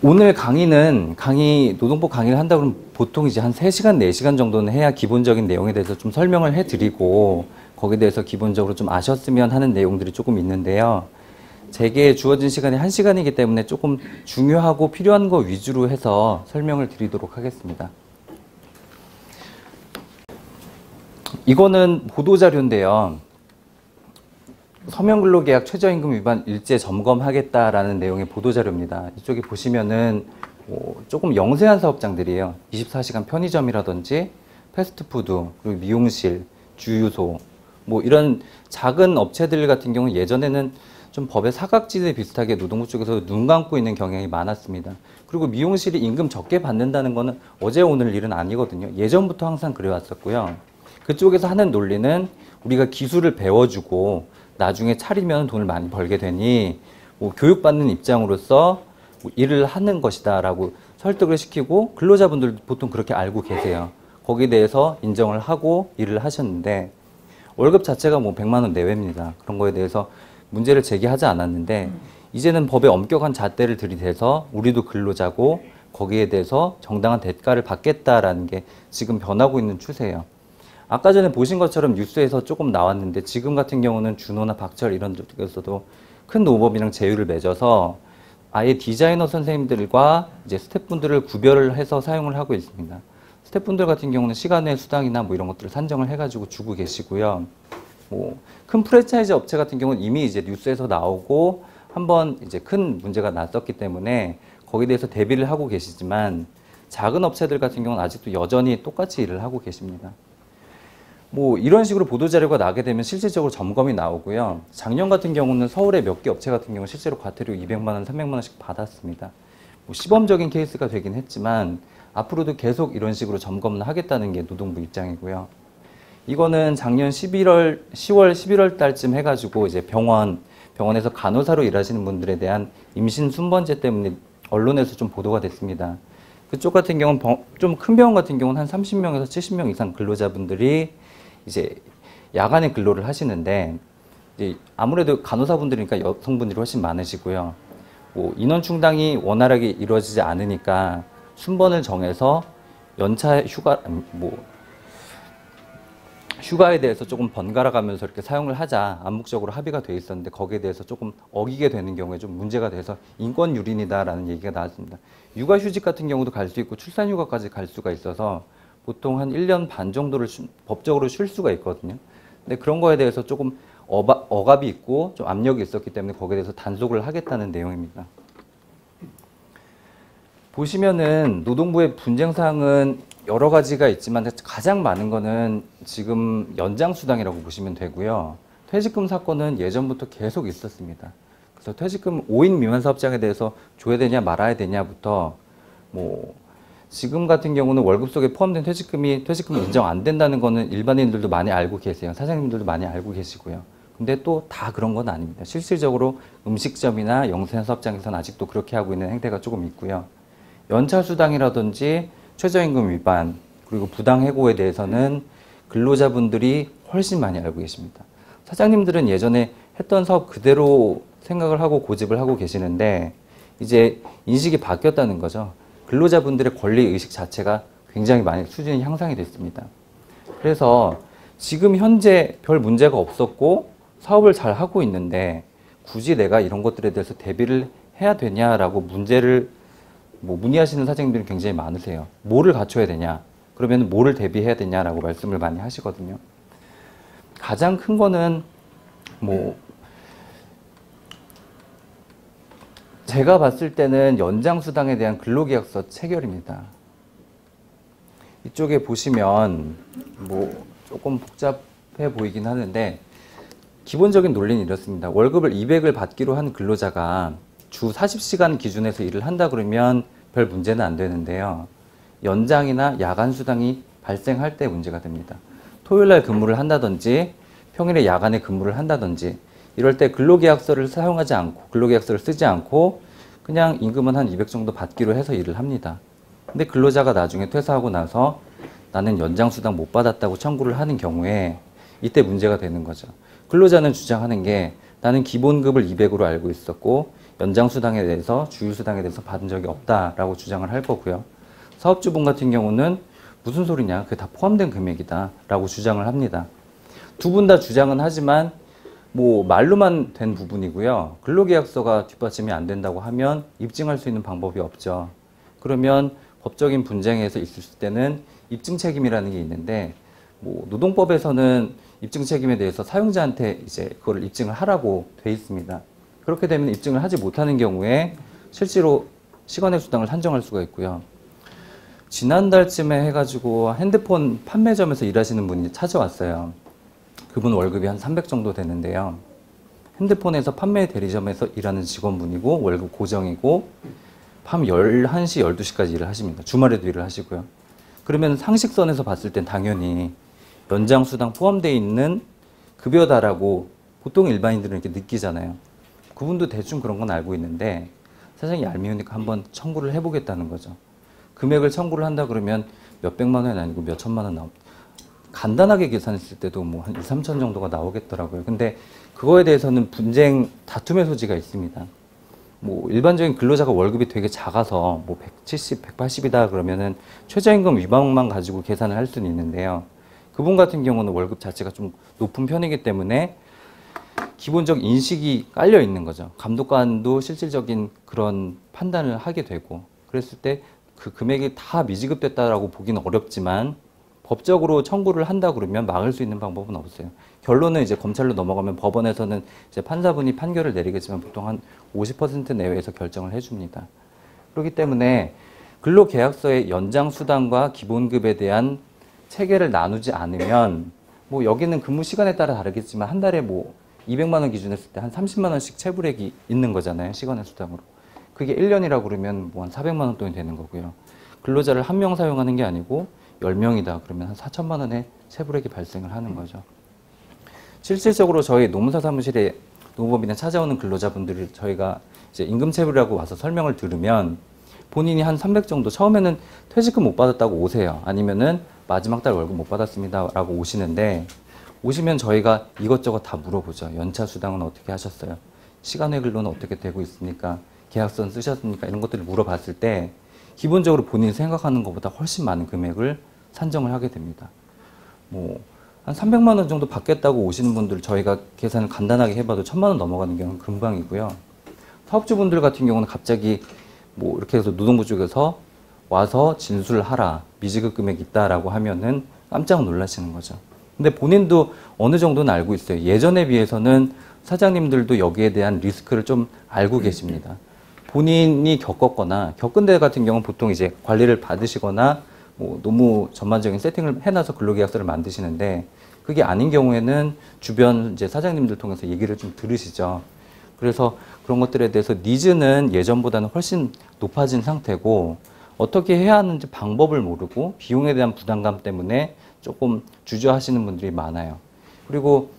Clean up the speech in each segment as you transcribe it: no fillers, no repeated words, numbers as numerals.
오늘 노동법 강의를 한다 그러면 보통 이제 한 3시간, 4시간 정도는 해야 기본적인 내용에 대해서 좀 설명을 해드리고 거기에 대해서 기본적으로 좀 아셨으면 하는 내용들이 조금 있는데요. 제게 주어진 시간이 1시간이기 때문에 조금 중요하고 필요한 거 위주로 해서 설명을 드리도록 하겠습니다. 이거는 보도자료인데요. 서명근로계약 최저임금 위반 일제 점검하겠다라는 내용의 보도자료입니다. 이쪽에 보시면은 조금 영세한 사업장들이에요. 24시간 편의점이라든지 패스트푸드, 그리고 미용실, 주유소 뭐 이런 작은 업체들 같은 경우는 예전에는 좀 법의 사각지대 비슷하게 노동부 쪽에서 눈 감고 있는 경향이 많았습니다. 그리고 미용실이 임금 적게 받는다는 거는 어제 오늘 일은 아니거든요. 예전부터 항상 그래왔었고요. 그쪽에서 하는 논리는 우리가 기술을 배워주고 나중에 차리면 돈을 많이 벌게 되니 교육받는 입장으로서 일을 하는 것이다 라고 설득을 시키고 근로자분들도 보통 그렇게 알고 계세요. 거기에 대해서 인정을 하고 일을 하셨는데 월급 자체가 100만 원 내외입니다. 그런 거에 대해서 문제를 제기하지 않았는데 이제는 법의 엄격한 잣대를 들이대서 우리도 근로자고 거기에 대해서 정당한 대가를 받겠다라는 게 지금 변하고 있는 추세예요. 아까 전에 보신 것처럼 뉴스에서 조금 나왔는데 지금 같은 경우는 준호나 박철 이런 쪽에서도 큰 노법이랑 제휴를 맺어서 아예 디자이너 선생님들과 이제 스태프분들을 구별을 해서 사용을 하고 있습니다. 스태프분들 같은 경우는 시간 외 수당이나 뭐 이런 것들을 산정을 해가지고 주고 계시고요. 큰 프랜차이즈 업체 같은 경우는 이미 이제 뉴스에서 나오고 한번 이제 큰 문제가 났었기 때문에 거기에 대해서 대비를 하고 계시지만 작은 업체들 같은 경우는 아직도 여전히 똑같이 일을 하고 계십니다. 이런 식으로 보도자료가 나게 되면 실질적으로 점검이 나오고요. 작년 같은 경우는 서울의 몇 개 업체 같은 경우 실제로 과태료 200만 원, 300만 원씩 받았습니다. 시범적인 케이스가 되긴 했지만 앞으로도 계속 이런 식으로 점검을 하겠다는 게 노동부 입장이고요. 이거는 작년 10월, 11월 달쯤 해가지고 이제 병원에서 간호사로 일하시는 분들에 대한 임신 순번제 때문에 언론에서 좀 보도가 됐습니다. 그쪽 같은 경우는 좀 큰 병원 같은 경우는 한 30명에서 70명 이상 근로자분들이 이제 야간에 근로를 하시는데 이제 아무래도 간호사분들이니까 여성분들이 훨씬 많으시고요. 인원 충당이 원활하게 이루어지지 않으니까 순번을 정해서 연차 휴가에 대해서 조금 번갈아 가면서 이렇게 사용을 하자 암묵적으로 합의가 돼 있었는데 거기에 대해서 조금 어기게 되는 경우에 좀 문제가 돼서 인권 유린이다라는 얘기가 나왔습니다. 육아휴직 같은 경우도 갈 수 있고 출산휴가까지 갈 수가 있어서 보통 한 1년 반 정도를 법적으로 쉴 수가 있거든요. 근데 그런 거에 대해서 조금 억압이 있고 좀 압력이 있었기 때문에 거기에 대해서 단속을 하겠다는 내용입니다. 보시면은 노동부의 분쟁사항은 여러 가지가 있지만 가장 많은 거는 지금 연장수당이라고 보시면 되고요. 퇴직금 사건은 예전부터 계속 있었습니다. 그래서 퇴직금 5인 미만 사업장에 대해서 줘야 되냐 말아야 되냐부터 지금 같은 경우는 월급 속에 포함된 퇴직금이 인정 안 된다는 거는 일반인들도 많이 알고 계세요. 사장님들도 많이 알고 계시고요. 근데 또 다 그런 건 아닙니다. 실질적으로 음식점이나 영세한 사업장에서는 아직도 그렇게 하고 있는 행태가 조금 있고요. 연차수당이라든지 최저임금 위반 그리고 부당해고에 대해서는 근로자분들이 훨씬 많이 알고 계십니다. 사장님들은 예전에 했던 사업 그대로 생각을 하고 고집을 하고 계시는데 이제 인식이 바뀌었다는 거죠. 근로자분들의 권리의식 자체가 굉장히 많이 수준이 향상이 됐습니다. 그래서 지금 현재 별 문제가 없었고 사업을 잘 하고 있는데 굳이 내가 이런 것들에 대해서 대비를 해야 되냐라고 문제를 문의하시는 사장님들이 굉장히 많으세요. 뭐를 갖춰야 되냐? 그러면 뭐를 대비해야 되냐라고 말씀을 많이 하시거든요. 가장 큰 거는 제가 봤을 때는 연장수당에 대한 근로계약서 체결입니다. 이쪽에 보시면 조금 복잡해 보이긴 하는데 기본적인 논리는 이렇습니다. 월급을 200을 받기로 한 근로자가 주 40시간 기준에서 일을 한다 그러면 별 문제는 안 되는데요. 연장이나 야간 수당이 발생할 때 문제가 됩니다. 토요일날 근무를 한다든지 평일에 야간에 근무를 한다든지 이럴 때 근로계약서를 사용하지 않고 근로계약서를 쓰지 않고 그냥 임금은 한 200 정도 받기로 해서 일을 합니다. 근데 근로자가 나중에 퇴사하고 나서 나는 연장수당 못 받았다고 청구를 하는 경우에 이때 문제가 되는 거죠. 근로자는 주장하는 게 나는 기본급을 200으로 알고 있었고 연장수당에 대해서 주휴수당에 대해서 받은 적이 없다라고 주장을 할 거고요. 사업주분 같은 경우는 무슨 소리냐, 그게 다 포함된 금액이다라고 주장을 합니다. 두 분 다 주장은 하지만 뭐 말로만 된 부분이고요. 근로계약서가 뒷받침이 안 된다고 하면 입증할 수 있는 방법이 없죠. 그러면 법적인 분쟁에서 있을 때는 입증 책임이라는 게 있는데, 뭐 노동법에서는 입증 책임에 대해서 사용자한테 이제 그걸 입증을 하라고 돼 있습니다. 그렇게 되면 입증을 하지 못하는 경우에 실제로 시간의 수당을 산정할 수가 있고요. 지난달쯤에 해가지고 핸드폰 판매점에서 일하시는 분이 찾아왔어요. 그분 월급이 한 300 정도 되는데요. 핸드폰에서 판매 대리점에서 일하는 직원분이고 월급 고정이고 밤 11시, 12시까지 일을 하십니다. 주말에도 일을 하시고요. 그러면 상식선에서 봤을 땐 당연히 연장수당 포함되어 있는 급여다라고 보통 일반인들은 이렇게 느끼잖아요. 그분도 대충 그런 건 알고 있는데 사장이 얄미우니까 한번 청구를 해보겠다는 거죠. 금액을 청구를 한다 그러면 몇백만 원이 아니고 몇천만 원 나옵니다. 간단하게 계산했을 때도 뭐 한 2, 3천 정도가 나오겠더라고요. 근데 그거에 대해서는 분쟁, 다툼의 소지가 있습니다. 뭐 일반적인 근로자가 월급이 되게 작아서 뭐 170, 180이다 그러면은 최저임금 위반만 가지고 계산을 할 수는 있는데요. 그분 같은 경우는 월급 자체가 좀 높은 편이기 때문에 기본적 인식이 깔려 있는 거죠. 감독관도 실질적인 그런 판단을 하게 되고, 그랬을 때 그 금액이 다 미지급됐다라고 보기는 어렵지만 법적으로 청구를 한다 그러면 막을 수 있는 방법은 없어요. 결론은 이제 검찰로 넘어가면 법원에서는 이제 판사분이 판결을 내리겠지만 보통 한 50% 내외에서 결정을 해줍니다. 그렇기 때문에 근로계약서의 연장수당과 기본급에 대한 체계를 나누지 않으면 뭐 여기는 근무 시간에 따라 다르겠지만 한 달에 뭐 200만 원 기준 했을 때 한 30만 원씩 체불액이 있는 거잖아요. 시간의 수당으로. 그게 1년이라고 그러면 뭐 한 400만 원 돈이 되는 거고요. 근로자를 한 명 사용하는 게 아니고 10명이다 그러면 한 4천만 원의 체불액이 발생을 하는 거죠. 실질적으로 저희 노무사 사무실에 노무법인에 찾아오는 근로자분들이 저희가 이제 임금체불이라고 와서 설명을 들으면 본인이 한 300 정도 처음에는 퇴직금 못 받았다고 오세요. 아니면은 마지막 달 월급 못 받았습니다 라고 오시는데, 오시면 저희가 이것저것 다 물어보죠. 연차 수당은 어떻게 하셨어요? 시간외 근로는 어떻게 되고 있습니까? 계약서는 쓰셨습니까? 이런 것들을 물어봤을 때 기본적으로 본인이 생각하는 것보다 훨씬 많은 금액을 산정을 하게 됩니다. 뭐 한 300만 원 정도 받겠다고 오시는 분들 저희가 계산을 간단하게 해봐도 1000만 원 넘어가는 경우는 금방이고요. 사업주분들 같은 경우는 갑자기 뭐 이렇게 해서 노동부 쪽에서 와서 진술하라, 미지급 금액 있다라고 하면은 깜짝 놀라시는 거죠. 근데 본인도 어느 정도는 알고 있어요. 예전에 비해서는 사장님들도 여기에 대한 리스크를 좀 알고 계십니다. 본인이 겪었거나 겪은 데 같은 경우는 보통 이제 관리를 받으시거나 뭐 노무 전반적인 세팅을 해놔서 근로계약서를 만드시는데, 그게 아닌 경우에는 주변 이제 사장님들 통해서 얘기를 좀 들으시죠. 그래서 그런 것들에 대해서 니즈는 예전보다는 훨씬 높아진 상태고, 어떻게 해야 하는지 방법을 모르고 비용에 대한 부담감 때문에 조금 주저하시는 분들이 많아요. 그리고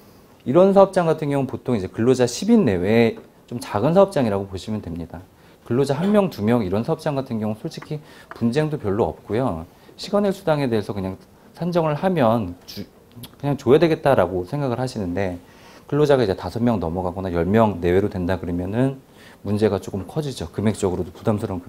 이런 사업장 같은 경우는 보통 이제 근로자 10인 내외의 좀 작은 사업장이라고 보시면 됩니다. 근로자 1명, 2명 이런 사업장 같은 경우 솔직히 분쟁도 별로 없고요. 시간의 수당에 대해서 그냥 산정을 하면 그냥 줘야 되겠다라고 생각을 하시는데, 근로자가 이제 5명 넘어가거나 10명 내외로 된다 그러면은 문제가 조금 커지죠. 금액적으로도 부담스러운